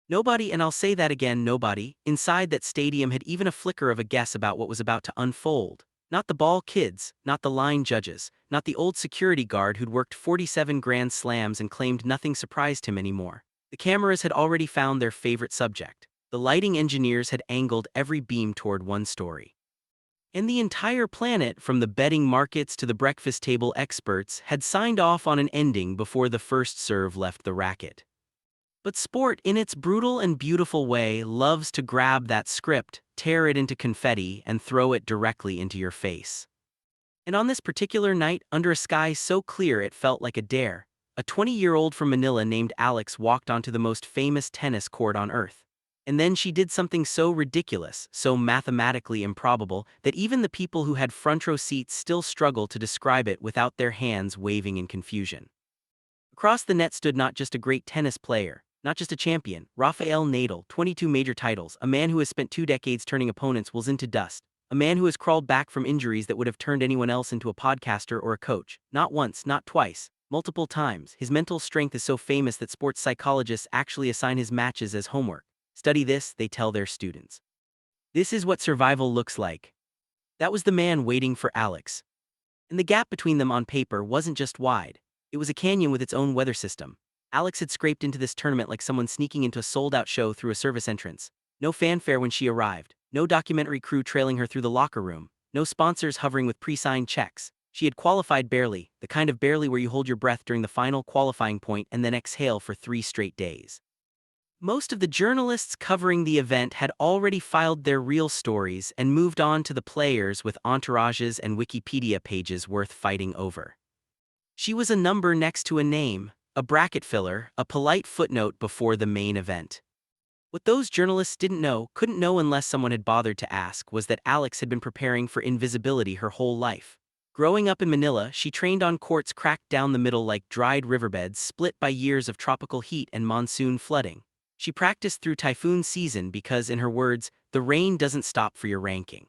Nobody, and I'll say that again, nobody, inside that stadium had even a flicker of a guess about what was about to unfold. Not the ball kids, not the line judges, not the old security guard who'd worked 47 grand slams and claimed nothing surprised him anymore. The cameras had already found their favorite subject. The lighting engineers had angled every beam toward one story. And the entire planet, from the betting markets to the breakfast table experts, had signed off on an ending before the first serve left the racket. But sport, in its brutal and beautiful way, loves to grab that script, tear it into confetti, and throw it directly into your face. And on this particular night, under a sky so clear it felt like a dare, a 20-year-old from Manila named Alex walked onto the most famous tennis court on earth. And then she did something so ridiculous, so mathematically improbable, that even the people who had front row seats still struggle to describe it without their hands waving in confusion. Across the net stood not just a great tennis player, not just a champion, Rafael Nadal, 22 major titles, a man who has spent 2 decades turning opponents' wills into dust, a man who has crawled back from injuries that would have turned anyone else into a podcaster or a coach, not once, not twice, multiple times. His mental strength is so famous that sports psychologists actually assign his matches as homework. Study this, they tell their students. This is what survival looks like. That was the man waiting for Alex. And the gap between them on paper wasn't just wide. It was a canyon with its own weather system. Alex had scraped into this tournament like someone sneaking into a sold-out show through a service entrance. No fanfare when she arrived, no documentary crew trailing her through the locker room, no sponsors hovering with pre-signed checks. She had qualified barely, the kind of barely where you hold your breath during the final qualifying point and then exhale for 3 straight days. Most of the journalists covering the event had already filed their real stories and moved on to the players with entourages and Wikipedia pages worth fighting over. She was a number next to a name, a bracket filler, a polite footnote before the main event. What those journalists couldn't know unless someone had bothered to ask, was that Alex had been preparing for invisibility her whole life. Growing up in Manila, she trained on courts cracked down the middle like dried riverbeds split by years of tropical heat and monsoon flooding. She practiced through typhoon season because, in her words, the rain doesn't stop for your ranking.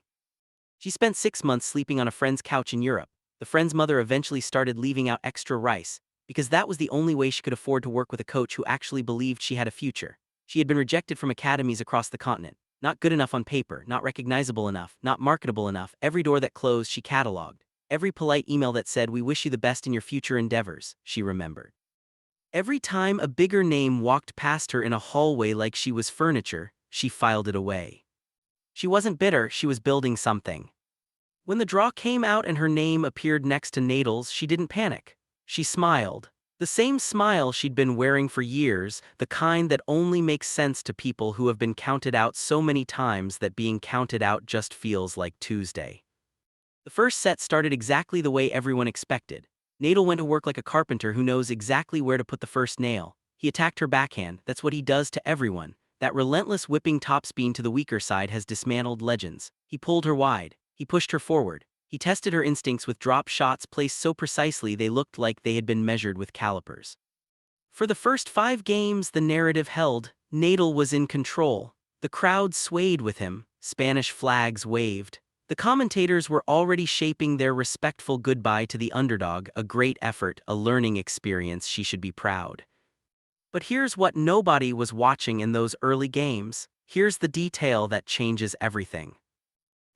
She spent 6 months sleeping on a friend's couch in Europe. The friend's mother eventually started leaving out extra rice, because that was the only way she could afford to work with a coach who actually believed she had a future. She had been rejected from academies across the continent. Not good enough on paper, not recognizable enough, not marketable enough. Every door that closed she cataloged. Every polite email that said, "We wish you the best in your future endeavors," she remembered. Every time a bigger name walked past her in a hallway like she was furniture, she filed it away. She wasn't bitter, she was building something. When the draw came out and her name appeared next to Nadal's, she didn't panic. She smiled. The same smile she'd been wearing for years, the kind that only makes sense to people who have been counted out so many times that being counted out just feels like Tuesday. The first set started exactly the way everyone expected. Nadal went to work like a carpenter who knows exactly where to put the first nail. He attacked her backhand, that's what he does to everyone. That relentless whipping topspin to the weaker side has dismantled legends. He pulled her wide. He pushed her forward. He tested her instincts with drop shots placed so precisely they looked like they had been measured with calipers. For the first 5 games the narrative held, Nadal was in control. The crowd swayed with him, Spanish flags waved. The commentators were already shaping their respectful goodbye to the underdog, a great effort, a learning experience, she should be proud. But here's what nobody was watching in those early games. Here's the detail that changes everything.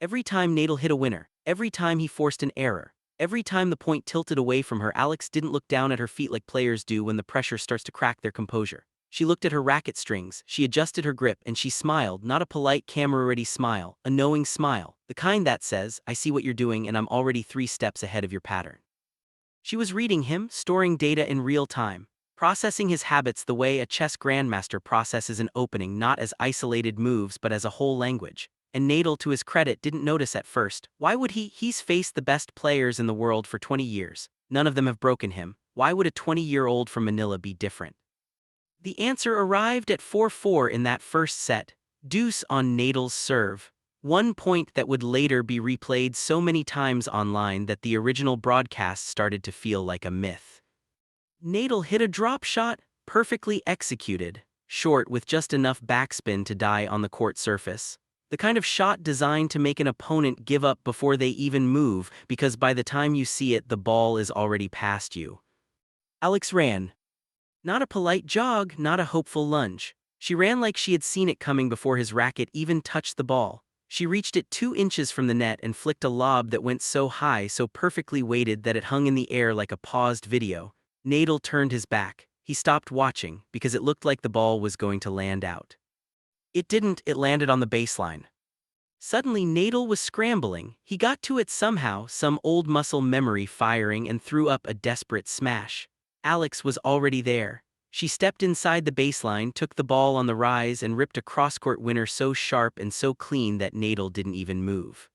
Every time Nadal hit a winner, every time he forced an error, every time the point tilted away from her, Alex didn't look down at her feet like players do when the pressure starts to crack their composure. She looked at her racket strings, she adjusted her grip, and she smiled, not a polite camera-ready smile, a knowing smile, the kind that says, "I see what you're doing and I'm already 3 steps ahead of your pattern." She was reading him, storing data in real time, processing his habits the way a chess grandmaster processes an opening, not as isolated moves but as a whole language. And Nadal, to his credit, didn't notice at first. Why would he? He's faced the best players in the world for 20 years. None of them have broken him. Why would a 20-year-old from Manila be different? The answer arrived at 4-4 in that first set. Deuce on Nadal's serve. 1 point that would later be replayed so many times online that the original broadcast started to feel like a myth. Nadal hit a drop shot, perfectly executed, short with just enough backspin to die on the court surface. The kind of shot designed to make an opponent give up before they even move, because by the time you see it, the ball is already past you. Alex ran. Not a polite jog, not a hopeful lunge. She ran like she had seen it coming before his racket even touched the ball. She reached it 2 inches from the net and flicked a lob that went so high, so perfectly weighted that it hung in the air like a paused video. Nadal turned his back. He stopped watching because it looked like the ball was going to land out. It didn't, it landed on the baseline. Suddenly Nadal was scrambling. He got to it somehow, some old muscle memory firing, and threw up a desperate smash. Alex was already there. She stepped inside the baseline, took the ball on the rise, and ripped a cross-court winner so sharp and so clean that Nadal didn't even move.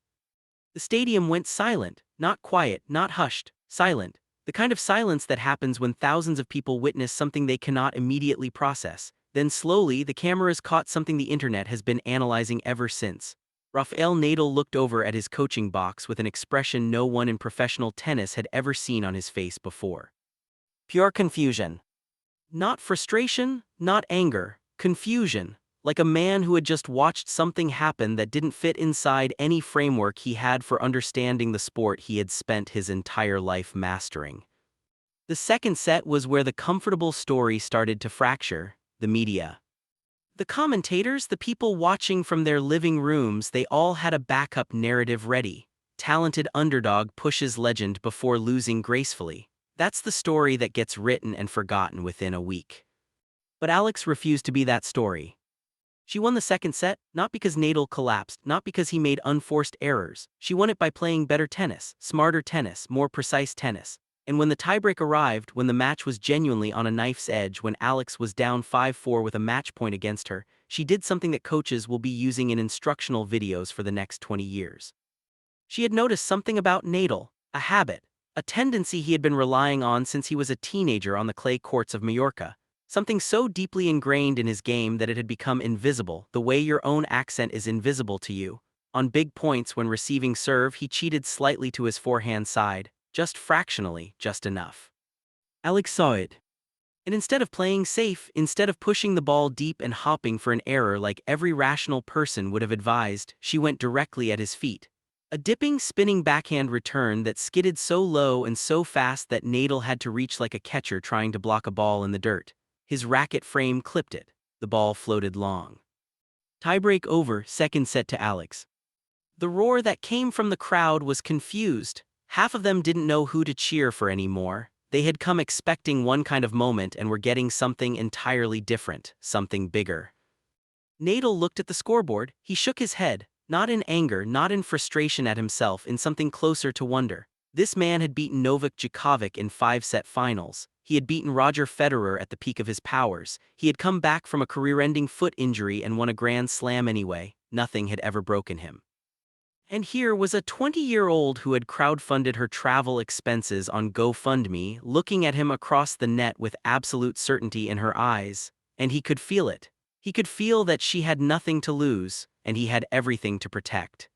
The stadium went silent, not quiet, not hushed, silent. The kind of silence that happens when thousands of people witness something they cannot immediately process. Then slowly, the cameras caught something the internet has been analyzing ever since. Rafael Nadal looked over at his coaching box with an expression no one in professional tennis had ever seen on his face before. Pure confusion. Not frustration, not anger, confusion, like a man who had just watched something happen that didn't fit inside any framework he had for understanding the sport he had spent his entire life mastering. The second set was where the comfortable story started to fracture: the media. The commentators, the people watching from their living rooms, they all had a backup narrative ready. Talented underdog pushes legend before losing gracefully. That's the story that gets written and forgotten within a week. But Alex refused to be that story. She won the second set, not because Nadal collapsed, not because he made unforced errors. She won it by playing better tennis, smarter tennis, more precise tennis. And when the tiebreak arrived, when the match was genuinely on a knife's edge, when Alex was down 5-4 with a match point against her, she did something that coaches will be using in instructional videos for the next 20 years. She had noticed something about Nadal, a habit, a tendency he had been relying on since he was a teenager on the clay courts of Mallorca. Something so deeply ingrained in his game that it had become invisible, the way your own accent is invisible to you. On big points when receiving serve, he cheated slightly to his forehand side, just fractionally, just enough. Alex saw it. And instead of playing safe, instead of pushing the ball deep and hopping for an error like every rational person would have advised, she went directly at his feet. A dipping, spinning backhand return that skidded so low and so fast that Nadal had to reach like a catcher trying to block a ball in the dirt. His racket frame clipped it. The ball floated long. Tiebreak over, second set to Alex. The roar that came from the crowd was confused. Half of them didn't know who to cheer for anymore. They had come expecting one kind of moment and were getting something entirely different, something bigger. Nadal looked at the scoreboard. He shook his head, not in anger, not in frustration at himself, in something closer to wonder. This man had beaten Novak Djokovic in 5-set finals. He had beaten Roger Federer at the peak of his powers. He had come back from a career-ending foot injury and won a Grand Slam anyway. Nothing had ever broken him. And here was a 20-year-old who had crowdfunded her travel expenses on GoFundMe, looking at him across the net with absolute certainty in her eyes. And he could feel it. He could feel that she had nothing to lose, and he had everything to protect.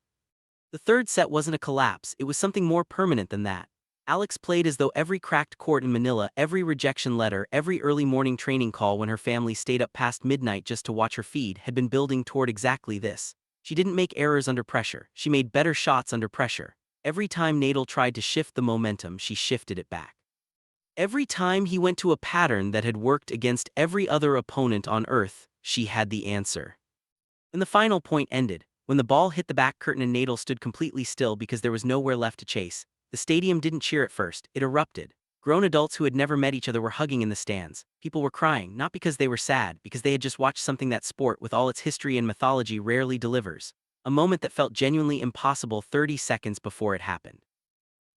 The third set wasn't a collapse, it was something more permanent than that. Alex played as though every cracked court in Manila, every rejection letter, every early morning training call when her family stayed up past midnight just to watch her feed had been building toward exactly this. She didn't make errors under pressure, she made better shots under pressure. Every time Nadal tried to shift the momentum, she shifted it back. Every time he went to a pattern that had worked against every other opponent on earth, she had the answer. And the final point ended, when the ball hit the back curtain and Nadal stood completely still because there was nowhere left to chase. The stadium didn't cheer at first, it erupted. Grown adults who had never met each other were hugging in the stands. People were crying, not because they were sad, because they had just watched something that sport with all its history and mythology rarely delivers. A moment that felt genuinely impossible 30 seconds before it happened.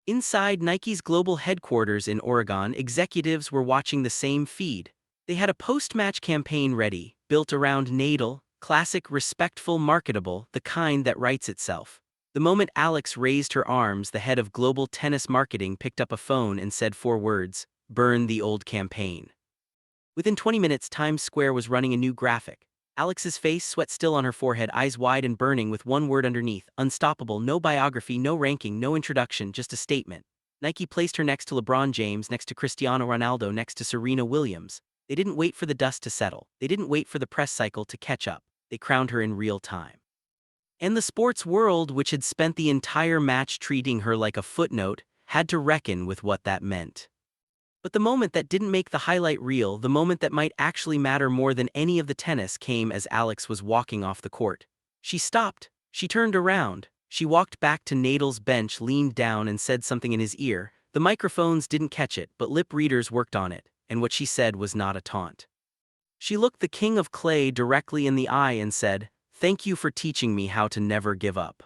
Inside Nike's global headquarters in Oregon, executives were watching the same feed. They had a post-match campaign ready, built around Nadal, classic, respectful, marketable, the kind that writes itself. The moment Alex raised her arms, the head of global tennis marketing picked up a phone and said 4 words: "Burn the old campaign." Within 20 minutes, Times Square was running a new graphic. Alex's face, sweat still on her forehead, eyes wide and burning, with one word underneath: unstoppable. No biography, no ranking, no introduction, just a statement. Nike placed her next to LeBron James, next to Cristiano Ronaldo, next to Serena Williams. They didn't wait for the dust to settle. They didn't wait for the press cycle to catch up. They crowned her in real time. And the sports world, which had spent the entire match treating her like a footnote, had to reckon with what that meant. But the moment that didn't make the highlight reel, the moment that might actually matter more than any of the tennis, came as Alex was walking off the court. She stopped. She turned around. She walked back to Nadal's bench, leaned down, and said something in his ear. The microphones didn't catch it, but lip readers worked on it, and what she said was not a taunt. She looked the king of clay directly in the eye and said, "Thank you for teaching me how to never give up."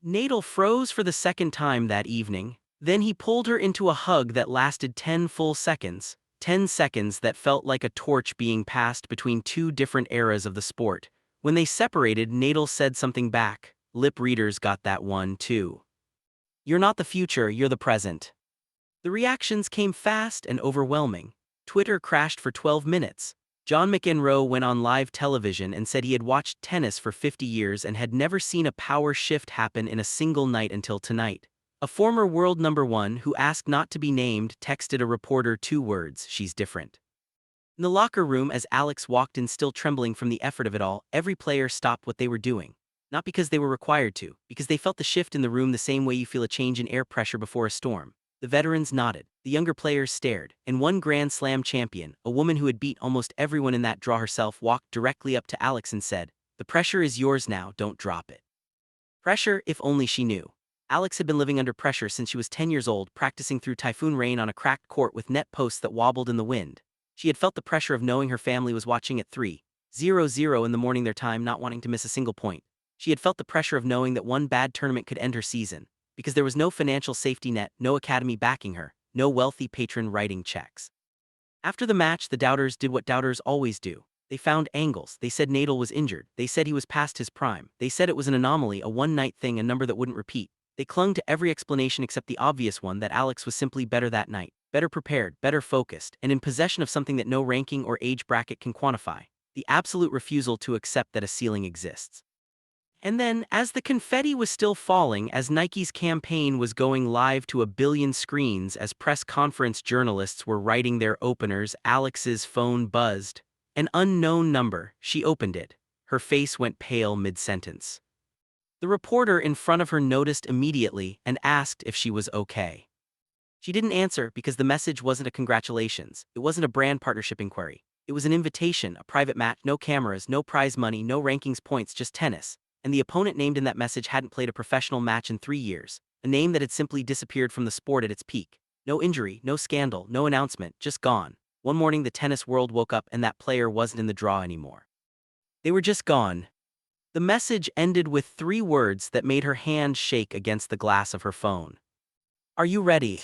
Nadal froze for the second time that evening. Then he pulled her into a hug that lasted 10 full seconds, 10 seconds that felt like a torch being passed between two different eras of the sport. When they separated, Nadal said something back. Lip readers got that one too. "You're not the future, you're the present." The reactions came fast and overwhelming. Twitter crashed for 12 minutes. John McEnroe went on live television and said he had watched tennis for 50 years and had never seen a power shift happen in a single night until tonight. A former world number one who asked not to be named texted a reporter 2 words: "She's different." In the locker room, as Alex walked in still trembling from the effort of it all, every player stopped what they were doing. Not because they were required to, because they felt the shift in the room the same way you feel a change in air pressure before a storm. The veterans nodded, the younger players stared, and one Grand Slam champion, a woman who had beat almost everyone in that draw herself, walked directly up to Alex and said, "The pressure is yours now, don't drop it." Pressure, if only she knew. Alex had been living under pressure since she was 10 years old, practicing through typhoon rain on a cracked court with net posts that wobbled in the wind. She had felt the pressure of knowing her family was watching at 3:00 in the morning their time, not wanting to miss a single point. She had felt the pressure of knowing that one bad tournament could end her season, because there was no financial safety net, no academy backing her, no wealthy patron writing checks. After the match, the doubters did what doubters always do. They found angles. They said Nadal was injured. They said he was past his prime. They said it was an anomaly, a one-night thing, a number that wouldn't repeat. They clung to every explanation except the obvious one, that Alex was simply better that night, better prepared, better focused, and in possession of something that no ranking or age bracket can quantify: the absolute refusal to accept that a ceiling exists. And then, as the confetti was still falling, as Nike's campaign was going live to 1 billion screens, as press conference journalists were writing their openers, Alex's phone buzzed. An unknown number. She opened it. Her face went pale mid-sentence. The reporter in front of her noticed immediately and asked if she was okay. She didn't answer because the message wasn't a congratulations. It wasn't a brand partnership inquiry. It was an invitation, a private match, no cameras, no prize money, no rankings points, just tennis. And the opponent named in that message hadn't played a professional match in 3 years, a name that had simply disappeared from the sport at its peak. No injury, no scandal, no announcement, just gone. One morning the tennis world woke up and that player wasn't in the draw anymore. They were just gone. The message ended with 3 words that made her hand shake against the glass of her phone. "Are you ready?"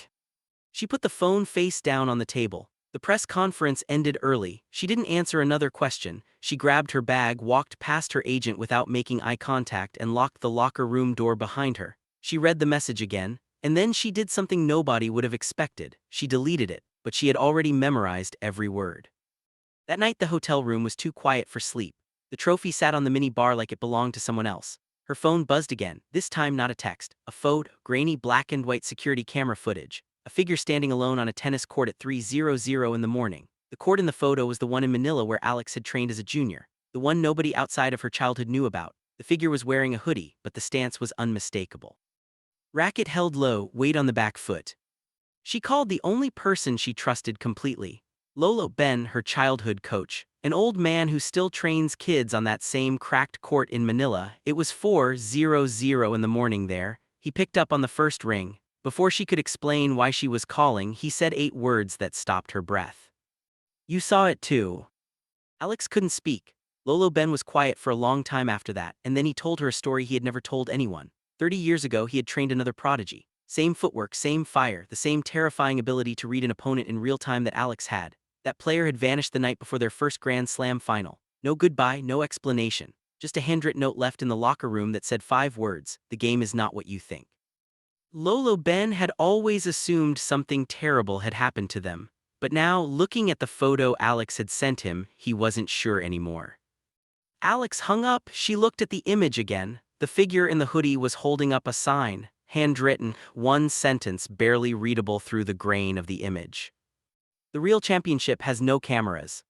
She put the phone face down on the table. The press conference ended early. She didn't answer another question. She grabbed her bag, walked past her agent without making eye contact, and locked the locker room door behind her. She read the message again, and then she did something nobody would have expected. She deleted it, but she had already memorized every word. That night the hotel room was too quiet for sleep. The trophy sat on the mini bar like it belonged to someone else. Her phone buzzed again, this time not a text, a photo, grainy black and white security camera footage. A figure standing alone on a tennis court at 3:00 in the morning. The court in the photo was the one in Manila where Alex had trained as a junior, the one nobody outside of her childhood knew about. The figure was wearing a hoodie, but the stance was unmistakable. Racket held low, weight on the back foot. She called the only person she trusted completely. Lolo Ben, her childhood coach, an old man who still trains kids on that same cracked court in Manila. It was 4:00 in the morning there. He picked up on the first ring. Before she could explain why she was calling, he said 8 words that stopped her breath. "You saw it too." Alex couldn't speak. Lolo Ben was quiet for a long time after that, and then he told her a story he had never told anyone. 30 years ago he had trained another prodigy. Same footwork, same fire, the same terrifying ability to read an opponent in real time that Alex had. That player had vanished the night before their first Grand Slam final. No goodbye, no explanation. Just a handwritten note left in the locker room that said 5 words: "The game is not what you think." Lolo Ben had always assumed something terrible had happened to them, but now, looking at the photo Alex had sent him, he wasn't sure anymore. Alex hung up. She looked at the image again. The figure in the hoodie was holding up a sign, handwritten, one sentence barely readable through the grain of the image. "The real championship has no cameras."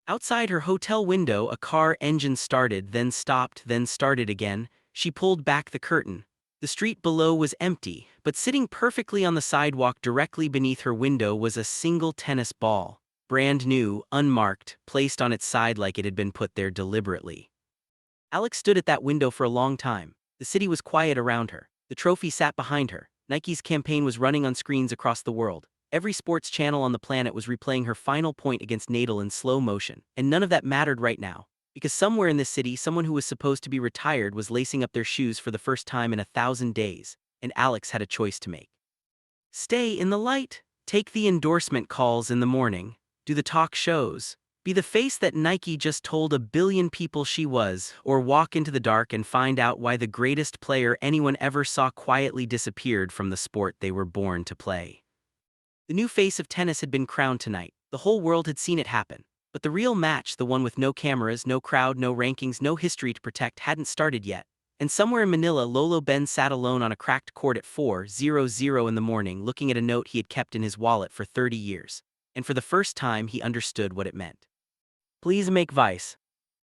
Outside her hotel window, a car engine started, then stopped, then started again. She pulled back the curtain. The street below was empty, But sitting perfectly on the sidewalk directly beneath her window was a single tennis ball. Brand new, unmarked, placed on its side like it had been put there deliberately. Alex stood at that window for a long time. The city was quiet around her. The trophy sat behind her. Nike's campaign was running on screens across the world. Every sports channel on the planet was replaying her final point against Nadal in slow motion. And none of that mattered right now. Because somewhere in this city, someone who was supposed to be retired was lacing up their shoes for the first time in 1,000 days. And Alex had a choice to make. Stay in the light. Take the endorsement calls in the morning. Do the talk shows. Be the face that Nike just told 1 billion people she was, or walk into the dark and find out why the greatest player anyone ever saw quietly disappeared from the sport they were born to play. The new face of tennis had been crowned tonight. The whole world had seen it happen. But the real match, the one with no cameras, no crowd, no rankings, no history to protect, hadn't started yet. And somewhere in Manila, Lolo Ben sat alone on a cracked court at 4:00 in the morning, looking at a note he had kept in his wallet for 30 years. And for the first time, he understood what it meant. Please make Vice.